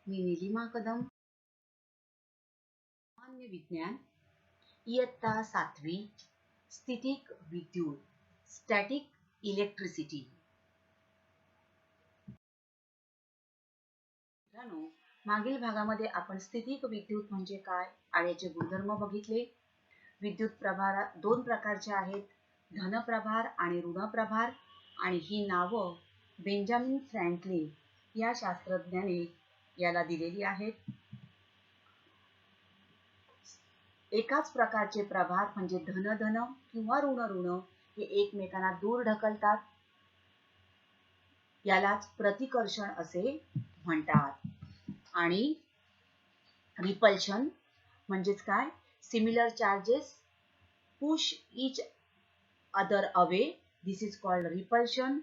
मी नीलिमा कदम, सामान्य विज्ञान, इयत्ता 7वी, स्थितिक विद्युत, स्टॅटिक इलेक्ट्रिसिटी. मित्रांनो, मागील भागामध्ये आपण स्थितिक विद्युत म्हणजे काय आणि याचे गुणधर्म बघितले. विद्युत प्रभार दोन प्रकारचे आहेत, धनप्रभार आणि ऋणप्रभार, आणि ही नावं बेंजामिन फ्रँकलिन या शास्त्रज्ञाने याला दिलेली आहेत. एकाच प्रकारचे प्रभार म्हणजे धन धन किंवा ऋण ऋण हे एकमेकांना दूर ढकलतात, यालाच प्रतिकर्षण असे म्हणतात. आणि रिपल्शन म्हणजेच काय, similar charges push each other away, this is called repulsion.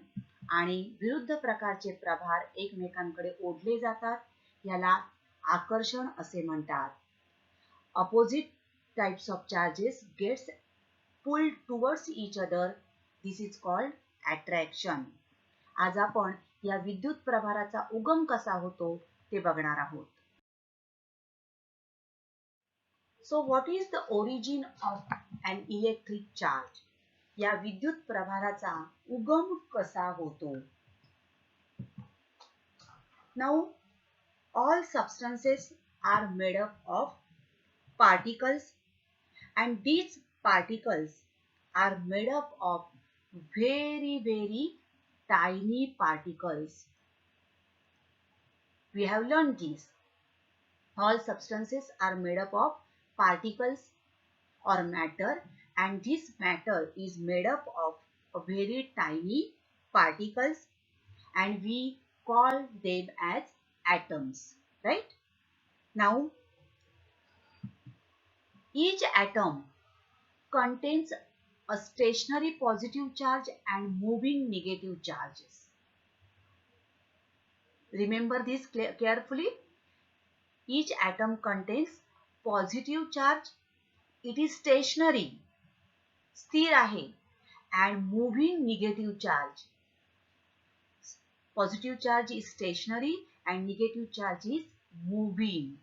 आणि विरुद्ध प्रकारचे प्रभार एकमेकांकडे ओढले जातात, याला आकर्षण असे म्हणतात. Opposite types of charges gets pulled towards each other, this is called attraction. आज आपण या विद्युत प्रभाराचा उगम कसा होतो ते बघणार आहोत. So what is the origin of an electric charge? या विद्युत प्रभाराचा उगम कसा होतो? Now all substances are made up of particles, and these particles are made up of very tiny particles. We have learned this. All substances are made up of particles or matter, and this matter is made up of very tiny particles, and we call them as atoms, right? Now each atom contains a stationary positive charge and moving negative charges. Remember this carefully. Each atom contains positive charge, it is stationary, स्थिर आहे, and moving negative charge. Positive charge is stationary and negative charge is moving.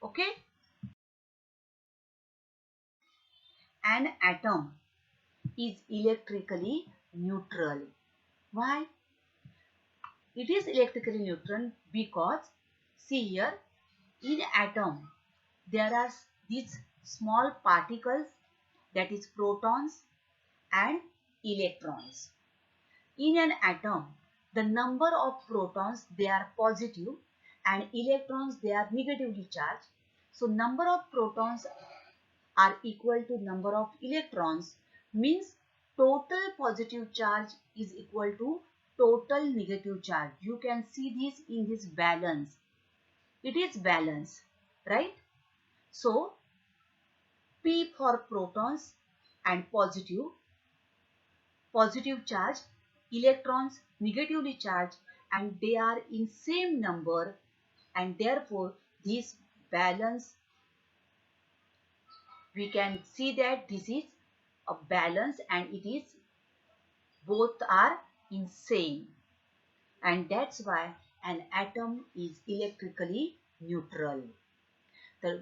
Okay? An atom is electrically neutral. Why? It is electrically neutral because, see here, in atom there are these small particles, that is protons and electrons. In an atom, the number of protons, they are positive, and electrons, they are negatively charged. So number of protons are equal to number of electrons, means total positive charge is equal to total negative charge. You can see this in this balance. It is balance, right? So P for protons and positive charge, electrons negatively charged, and they are in same number, and therefore this balance, we can see that this is a balance and it is both are in same, and that's why an atom is electrically neutral. तर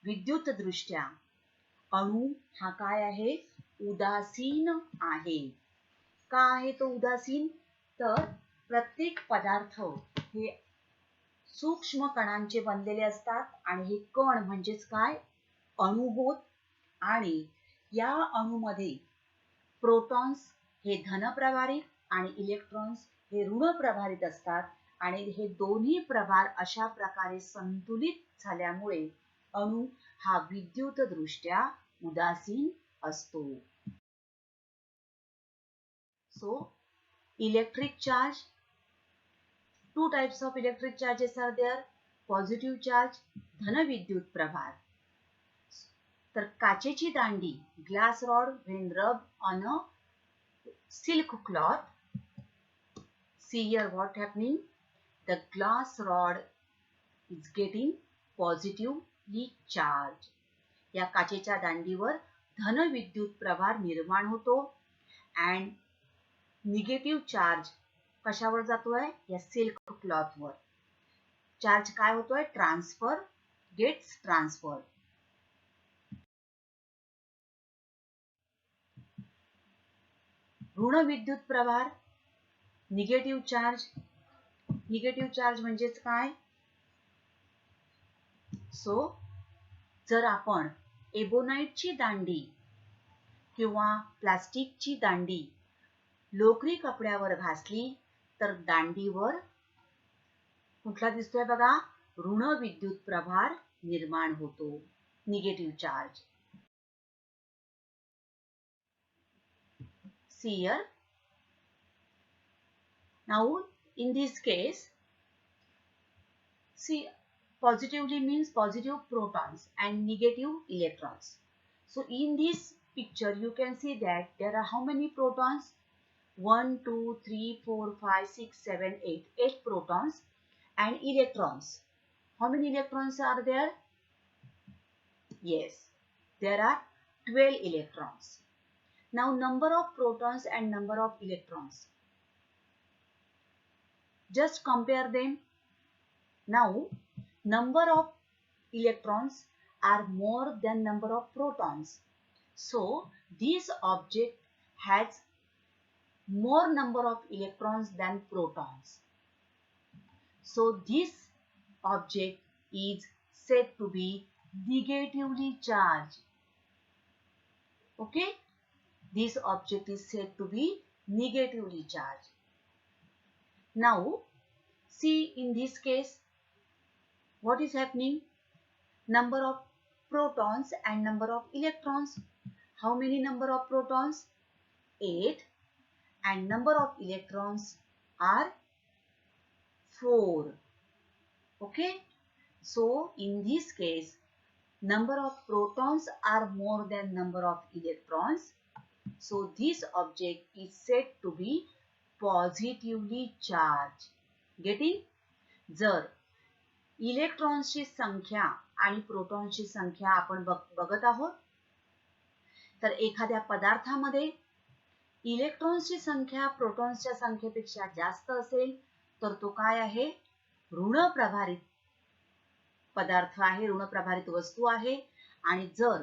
विद्युत दृष्ट्या अणू हा काय आहे, उदासीन आहे. का आहे तो उदासीन? तर प्रत्येक पदार्थ हे सूक्ष्म कणांचे बनलेले असतात, आणि हे कण म्हणजेच काय, अणू होत. आणि या अणूमध्ये प्रोटॉन्स हे धनप्रभारित आणि इलेक्ट्रॉन्स हे ऋणप्रभारित असतात, आणि हे दोन्ही प्रभार अशा प्रकारे संतुलित झाल्यामुळे अणू हा विद्युत दृष्ट्या उदासीन असतो. So electric charge, two types of electric charges are there. Positive charge, धन विद्युत प्रभार. तर काचेची Dandi, glass rod when rubbed on a silk cloth, see here what happening, the glass rod is getting positively charged. या काचेच्या दांडीवर धन विद्युत प्रभार निर्माण होतो, and निगेटिव्ह चार्ज कशावर जातोय, या सिल्क क्लॉथ वर. चार्ज काय होतोय? Transfer, gets transfer. ऋण विद्युत प्रभार, निगेटिव्ह चार्ज. निगेटिव्ह चार्ज म्हणजेच काय? सो जर आपण एबोनाइटची दांडी किंवा प्लास्टिकची दांडी लोकरी कपड्यावर घासली तर दांडीवर कुठला दिसतोय बघा? ऋण विद्युत प्रभार निर्माण होतो, negative charge. See here. Now in this case, see, positively means positive protons and negative electrons. So in this picture you can see that there are how many protons? 1, 2, 3, 4, 5, 6, 7, 8. 8 protons and electrons. How many electrons are there? Yes, there are 12 electrons. Now number of protons and number of electrons. Just compare them. Now number of electrons are more than number of protons. So this object has more number of electrons than protons. So this object is said to be negatively charged. Okay? This object is said to be negatively charged. Now, see in this case, what is happening? Number of protons and number of electrons. How many number of protons? 8. And number of electrons are 4. Okay? So, in this case, number of protons are more than number of electrons. So, this object is said to be positively charged. Getting? जर इलेक्ट्रॉन्सची संख्या आणि प्रोटॉन्सची संख्या आपण बघत आहोत, तर एखाद्या पदार्थामध्ये इलेक्ट्रॉन्सची संख्या प्रोटॉन्सच्या संख्येपेक्षा जास्त असेल तर तो काय आहे? ऋण प्रभारित पदार्थ आहे, ऋण प्रभारित वस्तू आहे. आणि जर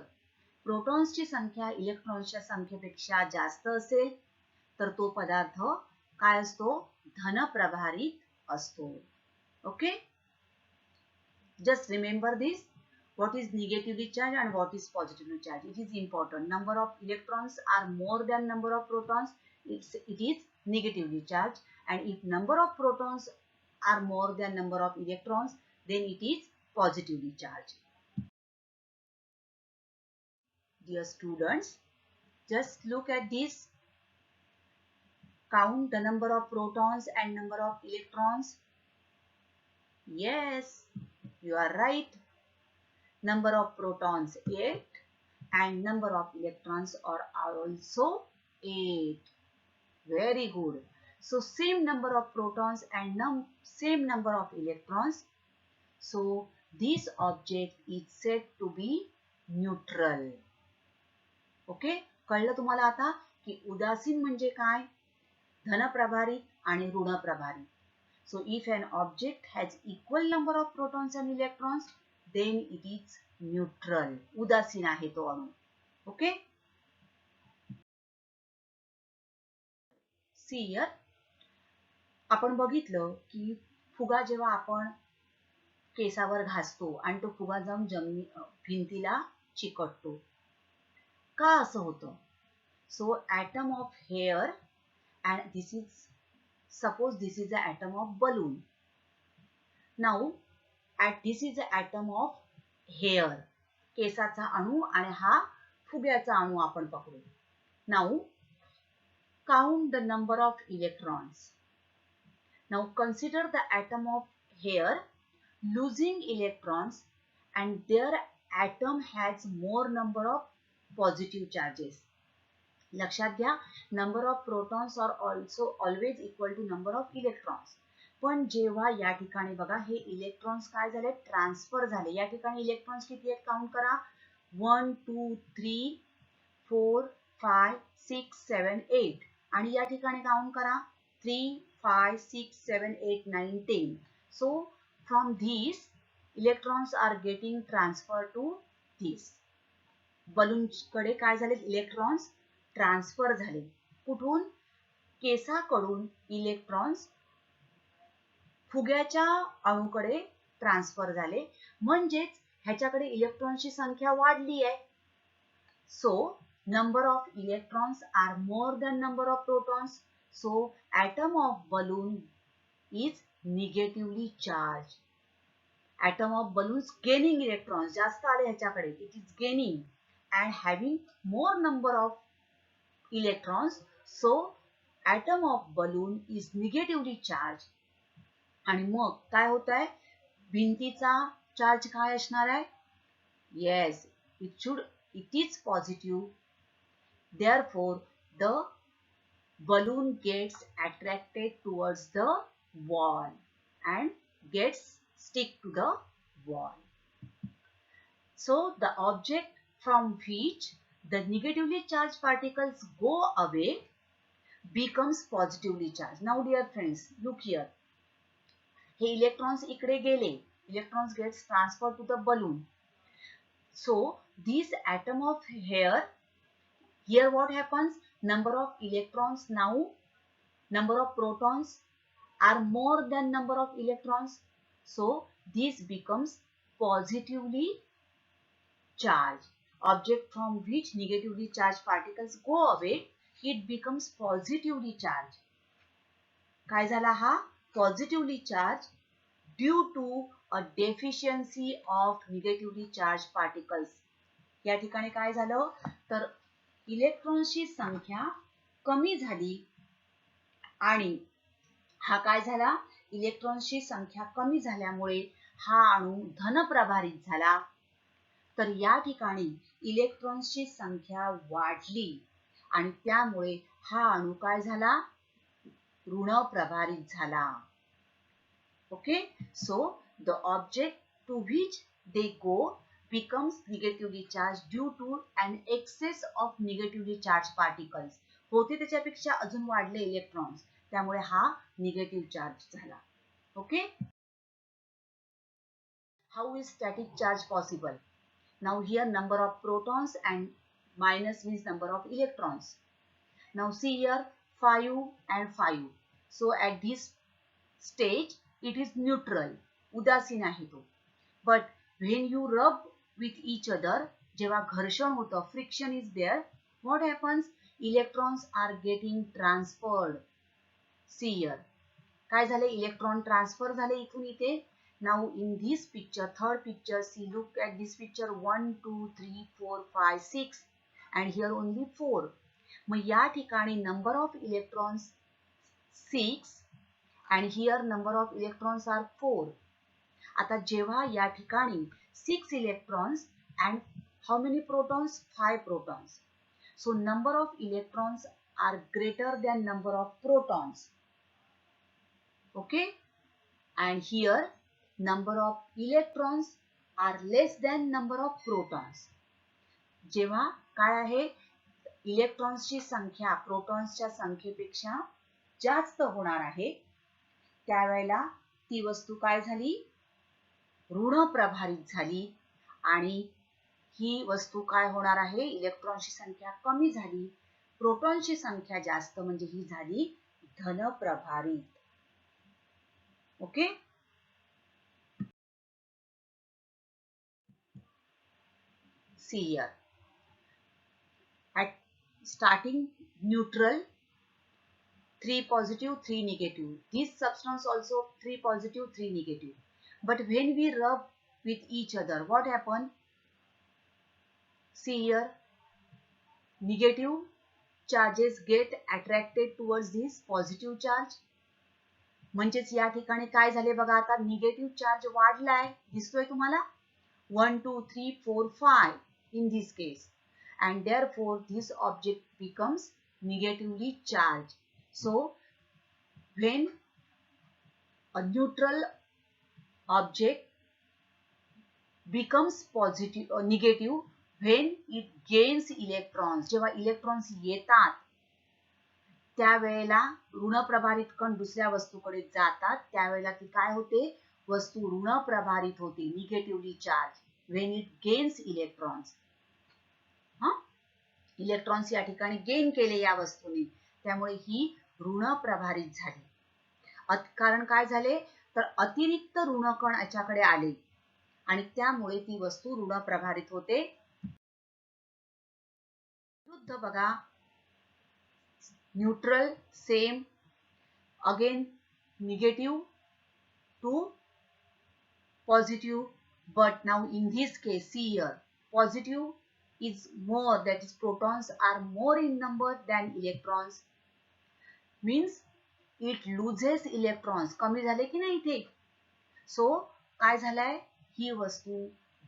प्रोटॉन्सची संख्या इलेक्ट्रॉन्सच्या संख्येपेक्षा जास्त असेल तर तो पदार्थ काय असतो? धन प्रभारित असतो. Okay? Just remember this. What is negatively charged and what is positively charged? It is important. Number of electrons are more than number of protons. It is negatively charged. And if number of protons are more than number of electrons, then it is positively charged. Dear students, just look at this. Count the number of protons and number of electrons. Yes, you are right. Number of protons 8 and number of electrons are also 8. Very good. So same number of protons and same number of electrons. So this object is said to be neutral. Okay? कळलं तुम्हाला आता की उदासीन म्हणजे काय? धनप्रभारित आणि ऋणप्रभारित. So if an object has equal number of protons and electrons, then it is neutral. उदासीन आहे तो अणू. Okay? See here. आपण बघितलं की फुगा जेव्हा आपण केसावर घासतो आणि तो फुगा जाऊन भिंतीला चिकटतो. का असं होतं? So atom of hair, and this is, suppose this is the atom of balloon. Now this is the atom of hair. केसाचा अणू आणि हा फुग्याचा अणू आपण पकडू. Now count the number of electrons. Now consider the atom of hair losing electrons and their atom has more number of positive charges. लक्षात घ्या, number of protons are also always equal to number of electrons. पण जेव्हा या ठिकाणी बघा हे electrons काय झाले? Transfer झाले. या ठिकाणी इलेक्ट्रॉन्स किती आहेत? काउंट करा. 1, 2, 3, 4, 5, 6, 7, 8. आणि या ठिकाणी काउंट करा. 3, 5, 6, 7, 8, 9, 10. So from these electrons are getting transferred to this. Balloon कडे काय झाले, इलेक्ट्रॉन्स ट्रान्सफर झाले. कुठून, केसाकडून इलेक्ट्रॉन्स फुग्याच्या अणूकडे ट्रान्सफर झाले, म्हणजेच ह्याच्याकडे इलेक्ट्रॉन्सची संख्या वाढली आहे. सो number of electrons are more than number of protons. So atom of balloon is negatively charged. Atom of balloons gaining electrons, जास्त आले ह्याच्याकडे, it is gaining and having more number of electrons. So atom of balloon is negatively charged. आणि मग काय होत आहे, भिंतीचा charge काय असणार आहे? Yes, it is positive. Therefore, the balloon gets attracted towards the wall and gets stick to the wall. So, the object from which the negatively charged particles go away becomes positively charged. Now, dear friends, look here. Hey electrons इकडे गेले. Electrons gets transferred to the balloon. So, this atom of air, here what happens? Number of electrons now, number of protons are more than number of electrons. So this becomes positively charged. Object from which negatively charged particles go away, it becomes positively charged. काय झाला हा? Positively charged due to a deficiency of negatively charged particles. या ठिकाणी काय झालं तर इलेक्ट्रॉन्सची संख्या कमी झाली आणि हा काय झाला, इलेक्ट्रॉन्सची संख्या कमी झाल्यामुळे हा अणू धनप्रभारित झाला. तर या ठिकाणी इलेक्ट्रॉन्सची संख्या वाढली आणि त्यामुळे हा अणू काय झाला, ऋणप्रभारित झाला. Okay, so the object to which they go becomes negatively charged due to an excess of negatively charged particles. होते त्याच्यापेक्षा अजून वाढले इलेक्ट्रॉन्स, त्यामुळे हा निगेटिव्ह चार्ज झाला. Okay, how is static charge possible? Now here number of protons and minus means number of electrons. Now see here 5 and 5. So at this stage it is neutral, उदासीन आहे तो. But when you rub with each other, जेव्हा घर्षण होतं, friction is there, what happens? Electrons are getting transferred. See here, काय झाले, electron transfer झाले इथून इथे. Now in this picture, third picture, see, look at this picture, 1 2 3 4 5 6 and here only 4. मग या ठिकाणी number of electrons 6 and here number of electrons are 4. आता जेव्हा या ठिकाणी 6 electrons and how many protons? 5 protons. So number of electrons are greater than number of protons. Okay, and here number of electrons are less than number of protons. जेव्हा काय आहे, इलेक्ट्रॉन्सची संख्या प्रोटॉन्सच्या संख्येपेक्षा जास्त होणार आहे, त्यावेळेला ती वस्तू काय झाली, ऋणप्रभारित झाली आणि ही वस्तू काय होणार आहे, इलेक्ट्रॉनची संख्या कमी झाली, प्रोटॉनची संख्या जास्त, म्हणजे ही झाली धनप्रभारित. Okay, see here, at starting neutral, 3 positive 3 negative, this substance also 3 positive 3 negative. But when we rub with each other, what happen? See here, negative charges get attracted towards this positive charge. म्हणजेच या ठिकाणी काय झाले बघा, आता negative charge वाढलाय, दिसतोय तुम्हाला, 1 2 3 4 5 in this case, and therefore this object becomes negatively charged. So when a neutral object becomes positive or negative when it gains electrons, जेव्हा इलेक्ट्रॉन्स येतात त्यावेळेला ऋणप्रभारित कण दुसऱ्या वस्तूकडे जातात, त्यावेळेला ती काय होते, वस्तू ऋण प्रभारित होते, negatively charge, when it gains electrons. Electrons या ठिकाणी गेन केले या वस्तूने, त्यामुळे ही ऋण प्रभारित झाली. कारण काय झाले तर अतिरिक्त ऋणकण याच्याकडे आले आणि त्यामुळे ती वस्तू ऋण प्रभारित होते. विरुद्ध बघा, neutral, same, again negative to positive, but now in this case see here, positive is more, that is protons are more in number than electrons, means it loses electrons. कमी झाले की नाही इथे. सो काय झालंय, ही वस्तू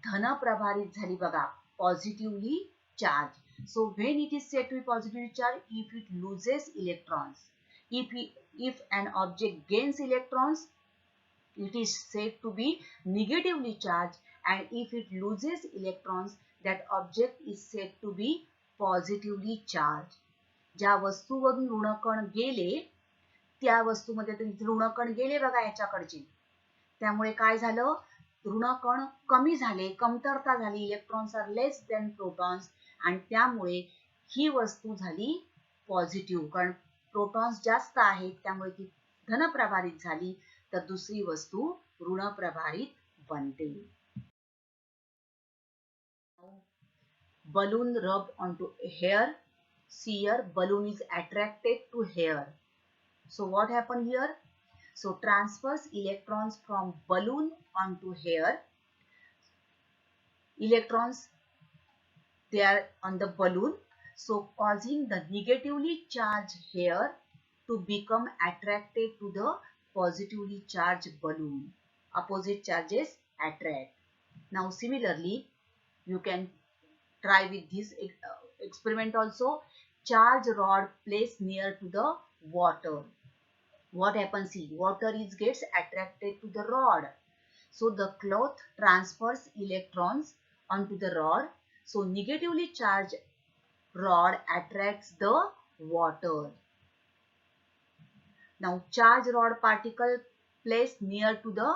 धन प्रभारित झाली बघा, positively charged. So when it is said to be positively charged, if it loses electrons, if an object gains electrons, it is said to be negatively charged, and if it loses electrons, that object is said to be positively charged. ज्या वस्तूवरून ऋणकण गेले त्या वस्तूमध्ये ऋणकण गेले बघा याच्याकडचे, त्यामुळे काय झालं, ऋणकण कमी झाले, कमतरता झाली, electrons are less than protons, आणि त्यामुळे ही वस्तू झाली पॉझिटिव्ह. कारण प्रोटॉन्स जास्त आहेत त्यामुळे ती धनप्रभारित झाली, तर दुसरी वस्तू ऋण प्रभारित बनते. Balloon rubbed onto hair. See here, balloon is attracted to hair. So what happened here? So transfers electrons from balloon onto hair. Electrons, they are on the balloon, so causing the negatively charged hair to become attracted to the positively charged balloon. Opposite charges attract. Now similarly, you can try with this experiment also. Charge rod placed near to the water. What happens? See, water gets attracted to the rod. So the cloth transfers electrons onto the rod. So negatively charged rod attracts the water. Now charge rod particle placed near to the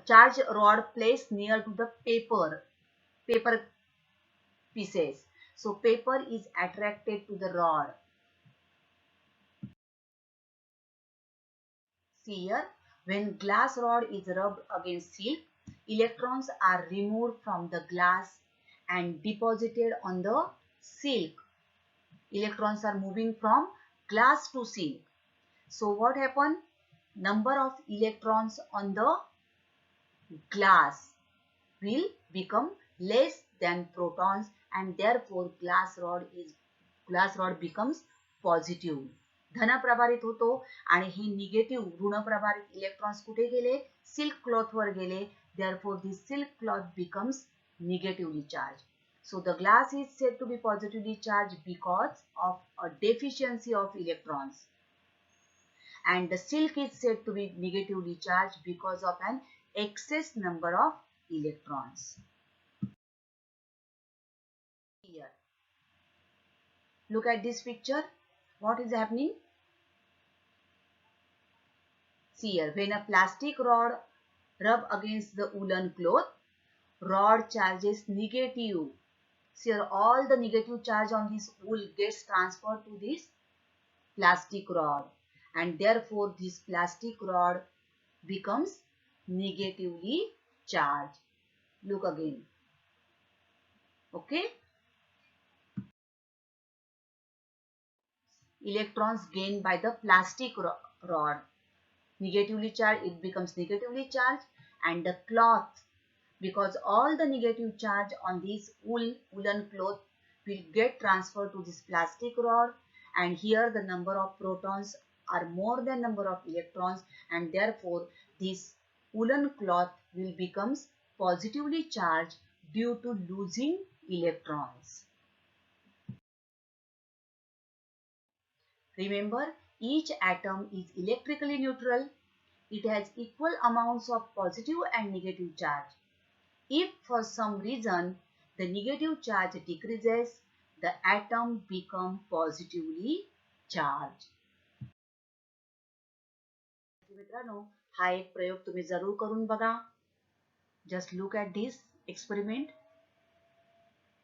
charge rod placed near to the paper pieces. So paper is attracted to the rod. See here, when glass rod is rubbed against silk, electrons are removed from the glass and deposited on the silk. Electrons are moving from glass to silk. So what happened? Number of electrons on the glass will become less than protons, and therefore glass rod becomes positive. धन प्रभारित होतो आणि हे negative ऋण प्रभारित electrons कुठे गेले, silk cloth वर गेले. therefore the silk cloth becomes negatively charged. So the glass is said to be positively charged because of a deficiency of electrons, and the silk is said to be negatively charged because of an excess number of electrons. Here, look at this picture. What is happening? See here, when a plastic rod rub against the woolen cloth, rod charges negative. See here, all the negative charge on this wool gets transferred to this plastic rod, and therefore this plastic rod becomes negatively charged. Look again. Okay. Electrons gained by the plastic rod. Negatively charged, it becomes negatively charged, and the cloth, because all the negative charge on this woolen cloth will get transferred to this plastic rod, and here the number of protons are more than number of electrons, and therefore this woolen cloth will becomes positively charged due to losing electrons. Remember, each atom is electrically neutral. It has equal amounts of positive and negative charge. If for some reason the negative charge decreases, the atom becomes positively charged. मित्रांनो, हा एक प्रयोग तुम्ही जरूर करून बघा. Just look at this experiment.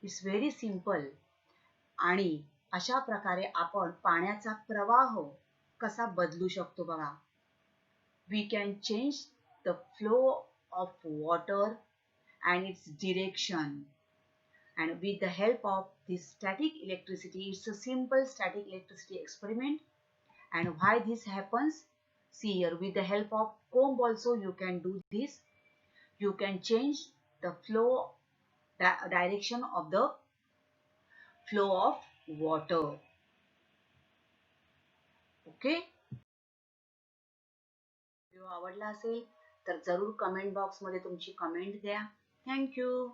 It's very simple. आणि अशा प्रकारे आपण पाण्याचा प्रवाह कसा बदलू शकतो बघा. We can change the flow of water and its direction. And with the help of this static electricity, it's a simple static electricity experiment. And why this happens? See here, with the help of comb also you can do this. You can change the flow direction of the flow of water. Okay? Video आवडला असेल तर जरूर comment बॉक्समध्ये तुमची comment द्या. Thank you.